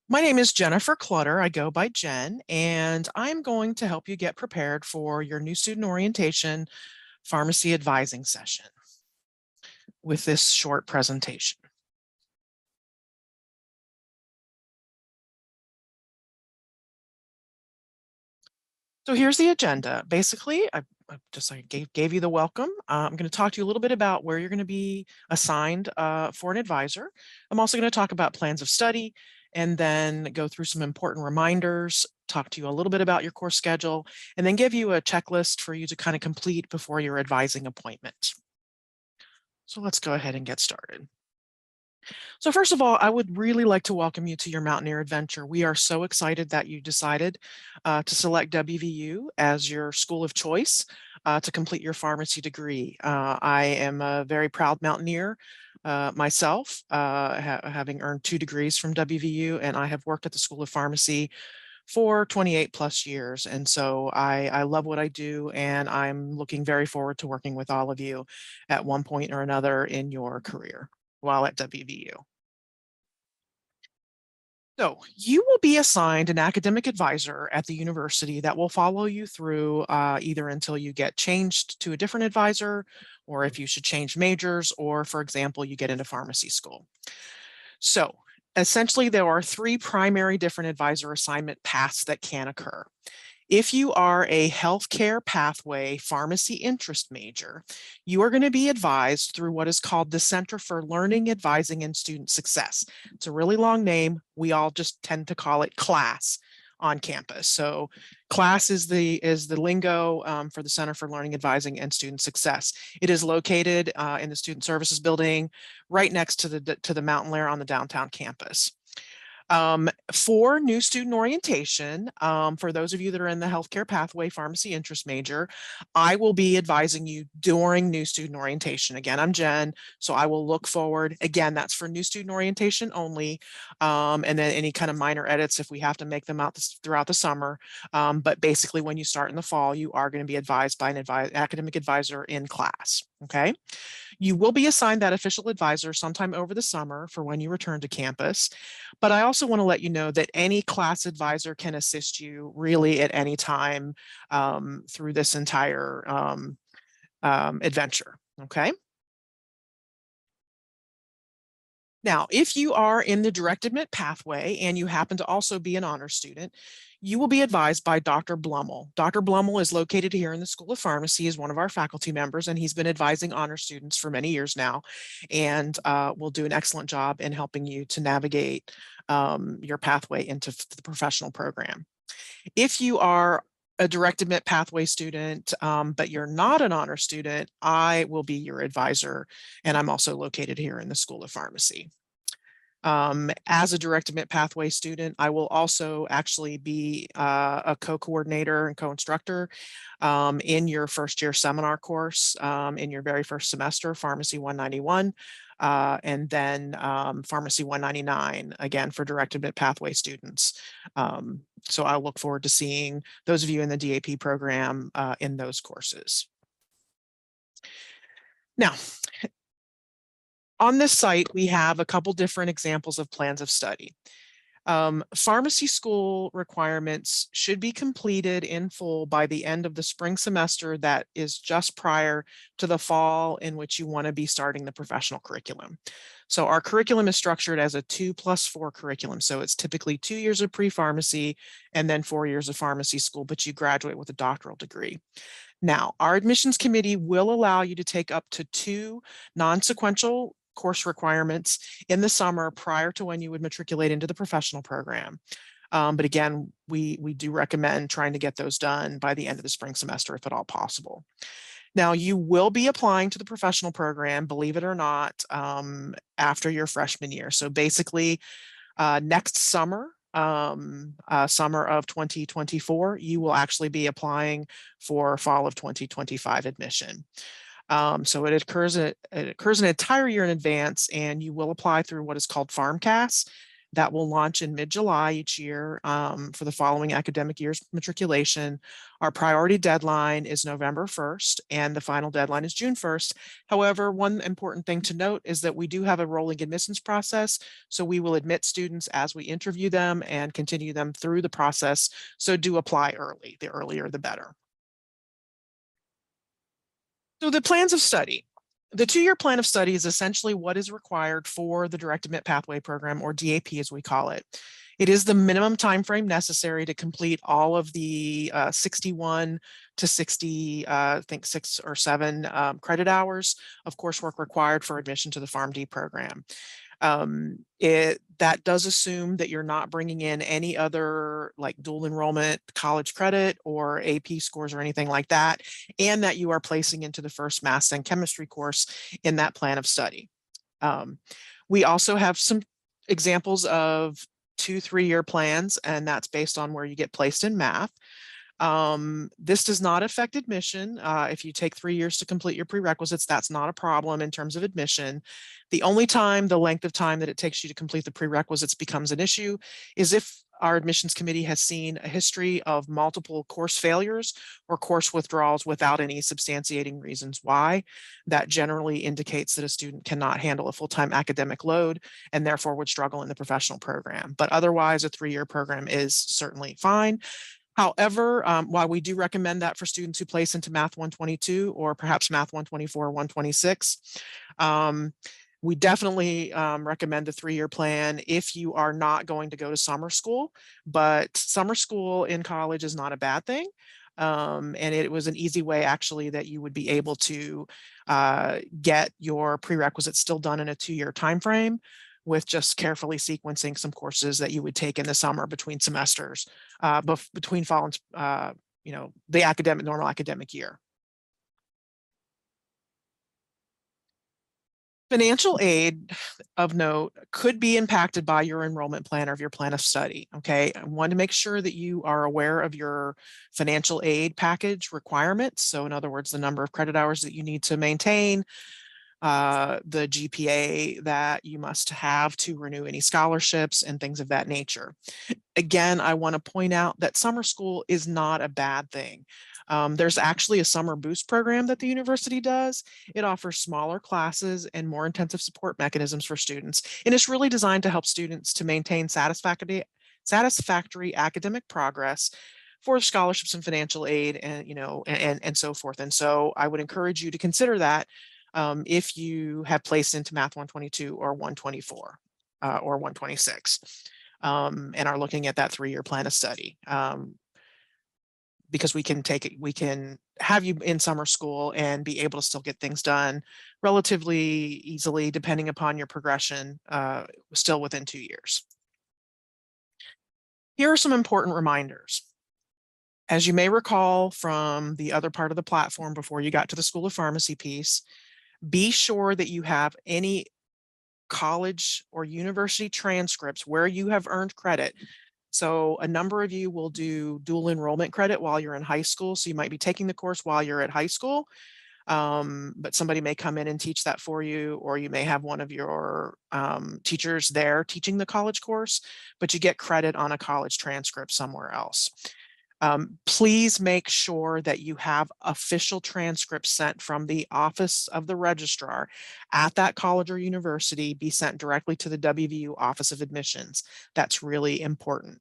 My name is Jennifer Clutter. I go by Jen, and I'm going to help you get prepared for your new student orientation pharmacy advising session with this short presentation. So here's the agenda. Basically, I just gave you the welcome. I'm going to talk to you a little bit about where you're going to be assigned for an advisor. I'm also going to talk about plans of study and then go through some important reminders, talk to you a little bit about your course schedule, and then give you a checklist for you to kind of complete before your advising appointment. So let's go ahead and get started. So first of all, I would really like to welcome you to your Mountaineer adventure. We are so excited that you decided to select WVU as your school of choice to complete your pharmacy degree. I am a very proud Mountaineer myself, having earned 2 degrees from WVU, and I have worked at the School of Pharmacy for 28 plus years. And so I love what I do, and I'm looking very forward to working with all of you at one point or another in your career while at WVU. So you will be assigned an academic advisor at the university that will follow you through either until you get changed to a different advisor, or if you should change majors, or for example, you get into pharmacy school. So essentially, there are 3 primary different advisor assignment paths that can occur. If you are a healthcare pathway pharmacy interest major, you are going to be advised through what is called the Center for Learning, Advising, and Student Success. It's a really long name. We all just tend to call it CLASS on campus. So CLASS is the lingo for the Center for Learning, Advising, and Student Success. It is located in the Student Services Building right next to the Mountain Lair on the downtown campus. For new student orientation, for those of you that are in the healthcare pathway pharmacy interest major, I will be advising you during new student orientation. Again, I'm Jen, so I will look forward. Again, that's for new student orientation only, and then any kind of minor edits if we have to make them out throughout the summer. But basically, when you start in the fall, you are going to be advised by an academic advisor in class. Okay. You will be assigned that official advisor sometime over the summer for when you return to campus. But I also want to let you know that any class advisor can assist you really at any time through this entire adventure. Okay. Now, if you are in the direct admit pathway and you happen to also be an honor student, you will be advised by Dr. Blummel. Dr. Blummel is located here in the School of Pharmacy, is one of our faculty members, and he's been advising honor students for many years now, and will do an excellent job in helping you to navigate your pathway into the professional program. If you are a direct admit pathway student, but you're not an honor student, I will be your advisor, and I'm also located here in the School of Pharmacy. As a direct admit pathway student, I will also actually be a co-coordinator and co-instructor in your first year seminar course in your very first semester, Pharmacy 191, and then Pharmacy 199, again, for direct admit pathway students. So I look forward to seeing those of you in the DAP program in those courses. Now, on this site, we have a couple different examples of plans of study. Pharmacy school requirements should be completed in full by the end of the spring semester that is just prior to the fall in which you want to be starting the professional curriculum. So our curriculum is structured as a 2+4 curriculum. So it's typically 2 years of pre-pharmacy and then 4 years of pharmacy school, but you graduate with a doctoral degree. Now, our admissions committee will allow you to take up to 2 non-sequential course requirements in the summer prior to when you would matriculate into the professional program. But again, we do recommend trying to get those done by the end of the spring semester, if at all possible. Now, you will be applying to the professional program, believe it or not, after your freshman year. So basically, next summer, summer of 2024, you will actually be applying for fall of 2025 admission. So it occurs an entire year in advance, and you will apply through what is called PharmCAS. that will launch in mid-July each year for the following academic year's matriculation. Our priority deadline is November 1st, and the final deadline is June 1st. However, one important thing to note is that we do have a rolling admissions process, so we will admit students as we interview them and continue them through the process. So do apply early. The earlier, the better. So the plans of study. The two-year plan of study is essentially what is required for the Direct Admit Pathway Program, or DAP as we call it. It is the minimum time frame necessary to complete all of the 61 to 60, I think 6 or 7 credit hours of coursework required for admission to the PharmD program. That does assume that you're not bringing in any other like dual enrollment college credit or AP scores or anything like that, and that you are placing into the first math and chemistry course in that plan of study. We also have some examples of 2-3-year plans, and that's based on where you get placed in math. This does not affect admission. If you take 3 years to complete your prerequisites, that's not a problem in terms of admission. The only time the length of time that it takes you to complete the prerequisites becomes an issue is if our admissions committee has seen a history of multiple course failures or course withdrawals without any substantiating reasons why. That generally indicates that a student cannot handle a full-time academic load and therefore would struggle in the professional program. But otherwise, a 3-year program is certainly fine. However, while we do recommend that for students who place into Math 122 or perhaps Math 124 or 126, we definitely recommend a 3-year plan if you are not going to go to summer school. But summer school in college is not a bad thing. And it was an easy way actually that you would be able to get your prerequisites still done in a 2-year time frame, with just carefully sequencing some courses that you would take in the summer between semesters, between fall and, the normal academic year. Financial aid of note could be impacted by your enrollment plan or your plan of study. Okay, I want to make sure that you are aware of your financial aid package requirements. So in other words, the number of credit hours that you need to maintain, the GPA that you must have to renew any scholarships and things of that nature. Again, I want to point out that summer school is not a bad thing. There's actually a summer boost program that the university does. It offers smaller classes and more intensive support mechanisms for students. And it's really designed to help students to maintain satisfactory academic progress for scholarships and financial aid and so forth. And so I would encourage you to consider that if you have placed into Math 122 or 124 or 126 and are looking at that 3-year plan of study. Because we can have you in summer school and be able to still get things done relatively easily, depending upon your progression, still within 2 years. Here are some important reminders. As you may recall from the other part of the platform before you got to the School of Pharmacy piece, be sure that you have any college or university transcripts where you have earned credit. So a number of you will do dual enrollment credit while you're in high school. So you might be taking the course while you're at high school, but somebody may come in and teach that for you, or you may have one of your teachers there teaching the college course, but you get credit on a college transcript somewhere else. Please make sure that you have official transcripts sent from the office of the registrar at that college or university be sent directly to the WVU Office of Admissions. That's really important.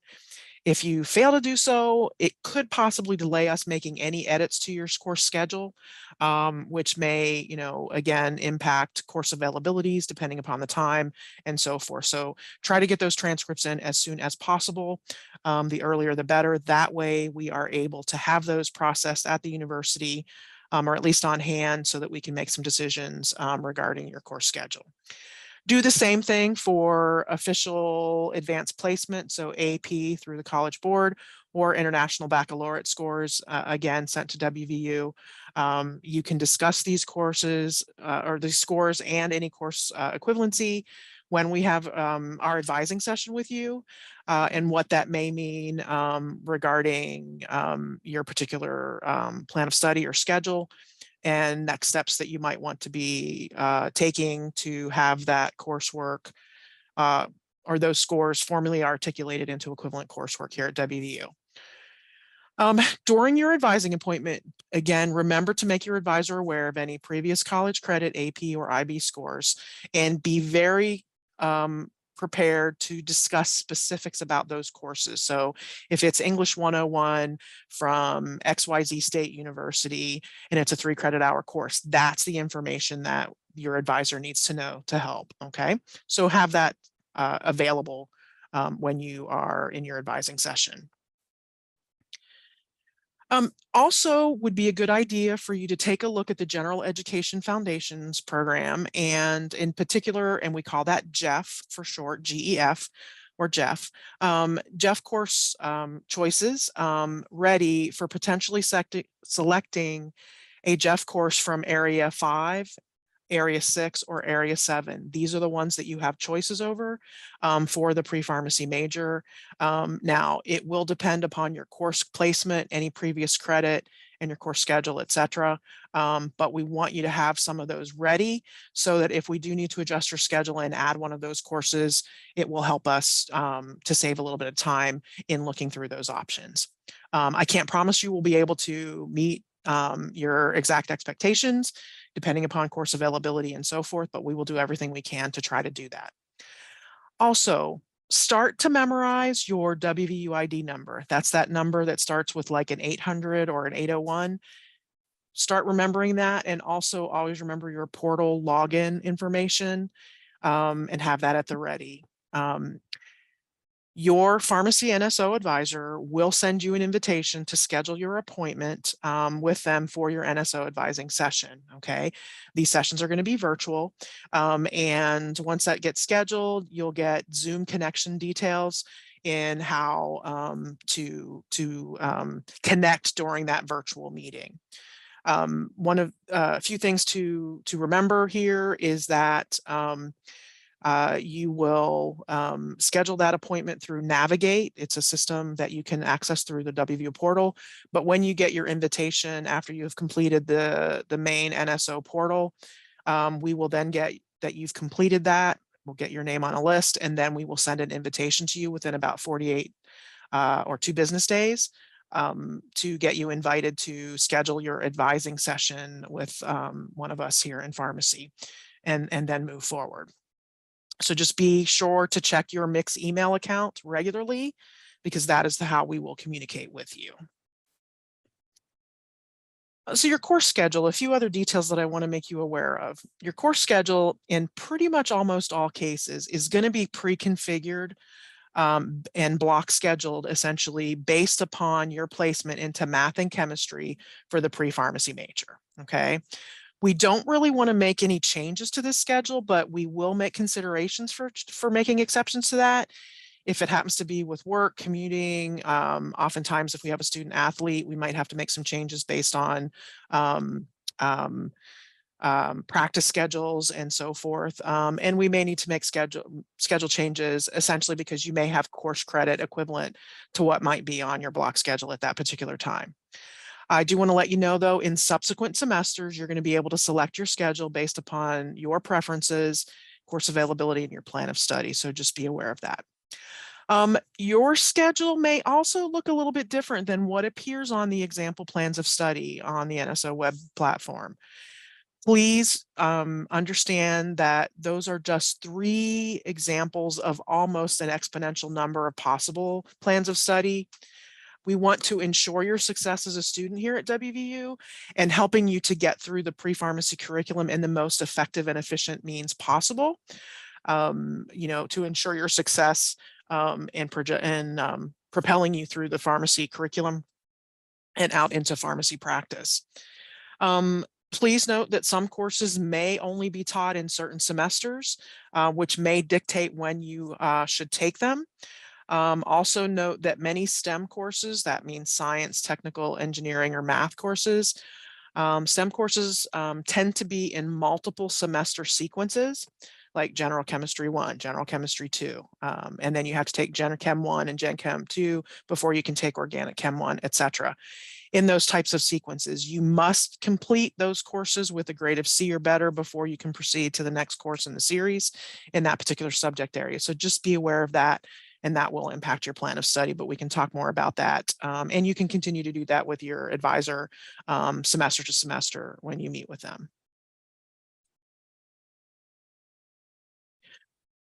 If you fail to do so, it could possibly delay us making any edits to your course schedule, which may, again, impact course availabilities depending upon the time and so forth. So try to get those transcripts in as soon as possible. The earlier, the better. That way we are able to have those processed at the university or at least on hand so that we can make some decisions regarding your course schedule. Do the same thing for official advanced placement, so AP through the College Board, or International Baccalaureate scores, again, sent to WVU. You can discuss these courses or these scores and any course equivalency when we have our advising session with you and what that may mean regarding your particular plan of study or schedule, and next steps that you might want to be taking to have that coursework or those scores formally articulated into equivalent coursework here at WVU. During your advising appointment, again, remember to make your advisor aware of any previous college credit, AP, or IB scores, and be very prepared to discuss specifics about those courses. So if it's English 101 from XYZ State University and it's a 3-credit-hour course, that's the information that your advisor needs to know to help, okay? So have that available when you are in your advising session. Also would be a good idea for you to take a look at the General Education Foundations program, and in particular, and we call that GEF for short, GEF or GEF, GEF course choices ready for potentially selecting a GEF course from Area 5, Area 6, or Area 7. These are the ones that you have choices over for the pre-pharmacy major. Now, it will depend upon your course placement, any previous credit, and your course schedule, etc. But we want you to have some of those ready so that if we do need to adjust your schedule and add one of those courses, it will help us to save a little bit of time in looking through those options. I can't promise you we'll be able to meet your exact expectations, depending upon course availability and so forth, but we will do everything we can to try to do that. Also, start to memorize your WVU ID number. That's that number that starts with like an 800 or an 801. Start remembering that, and also always remember your portal login information and have that at the ready. Your pharmacy NSO advisor will send you an invitation to schedule your appointment with them for your NSO advising session, okay? These sessions are going to be virtual, and once that gets scheduled, you'll get Zoom connection details in how to connect during that virtual meeting. One of a few things to remember here is that you will schedule that appointment through Navigate. It's a system that you can access through the WVU portal. But when you get your invitation after you have completed the main NSO portal, we will then get that you've completed that. We'll get your name on a list, and then we will send an invitation to you within about 48 or 2 business days to get you invited to schedule your advising session with one of us here in pharmacy, and then move forward. So just be sure to check your Mix email account regularly, because that is how we will communicate with you. So your course schedule, a few other details that I want to make you aware of. Your course schedule, in pretty much almost all cases, is going to be pre-configured and block scheduled essentially based upon your placement into math and chemistry for the pre-pharmacy major, okay? We don't really want to make any changes to this schedule, but we will make considerations for making exceptions to that. If it happens to be with work, commuting, oftentimes if we have a student athlete, we might have to make some changes based on practice schedules and so forth. And we may need to make schedule changes essentially because you may have course credit equivalent to what might be on your block schedule at that particular time. I do want to let you know, though, in subsequent semesters, you're going to be able to select your schedule based upon your preferences, course availability, and your plan of study. So just be aware of that. Your schedule may also look a little bit different than what appears on the example plans of study on the NSO web platform. Please understand that those are just 3 examples of almost an exponential number of possible plans of study. We want to ensure your success as a student here at WVU and helping you to get through the pre-pharmacy curriculum in the most effective and efficient means possible, you know, to ensure your success and propelling you through the pharmacy curriculum and out into pharmacy practice. Please note that some courses may only be taught in certain semesters, which may dictate when you should take them. Also note that many STEM courses, that means science, technical, engineering, or math courses, STEM courses tend to be in multiple semester sequences, like General Chemistry 1, General Chemistry 2, and then you have to take Gen Chem 1 and Gen Chem 2 before you can take Organic Chem 1, etc. in those types of sequences. You must complete those courses with a grade of C or better before you can proceed to the next course in the series in that particular subject area. So just be aware of that, and that will impact your plan of study, but we can talk more about that. And you can continue to do that with your advisor semester to semester when you meet with them.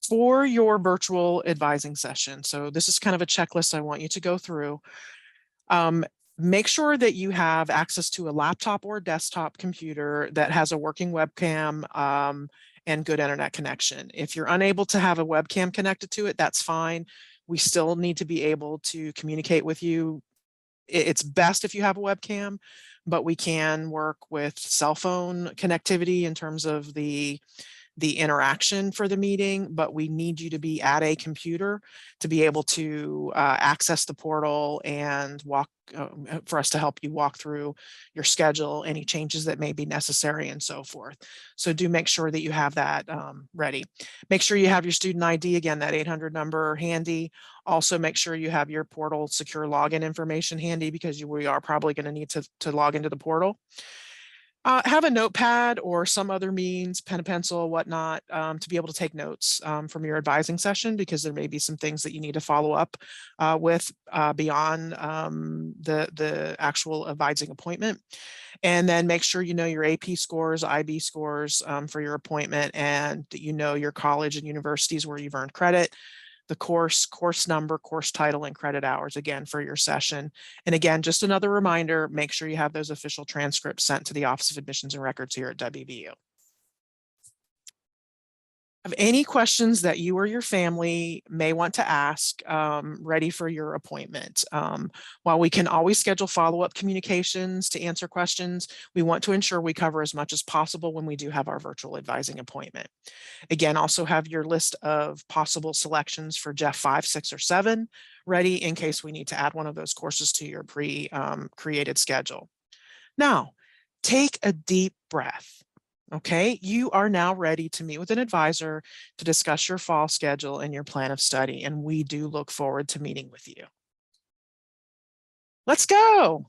For your virtual advising session, so this is kind of a checklist I want you to go through. Make sure that you have access to a laptop or desktop computer that has a working webcam and good internet connection. If you're unable to have a webcam connected to it, that's fine. We still need to be able to communicate with you. It's best if you have a webcam, but we can work with cell phone connectivity in terms of the interaction for the meeting, but we need you to be at a computer to be able to access the portal and for us to help you walk through your schedule, any changes that may be necessary, and so forth. So do make sure that you have that ready. Make sure you have your student ID, again, that 800 number handy. Also make sure you have your portal secure login information handy, because we are probably going to need to log into the portal. Have a notepad or some other means, pen and pencil, whatnot, to be able to take notes from your advising session, because there may be some things that you need to follow up with beyond the actual advising appointment. And then make sure you know your AP scores, IB scores for your appointment, and that you know your college and universities where you've earned credit, the course number, course title, and credit hours, again, for your session. And again, just another reminder, make sure you have those official transcripts sent to the Office of Admissions and Records here at WVU. Have any questions that you or your family may want to ask ready for your appointment. While we can always schedule follow-up communications to answer questions, we want to ensure we cover as much as possible when we do have our virtual advising appointment. Again, also have your list of possible selections for Jeff 5, 6, or 7 ready in case we need to add one of those courses to your pre-created schedule. Now, take a deep breath. Okay, you are now ready to meet with an advisor to discuss your fall schedule and your plan of study, and we do look forward to meeting with you. Let's go.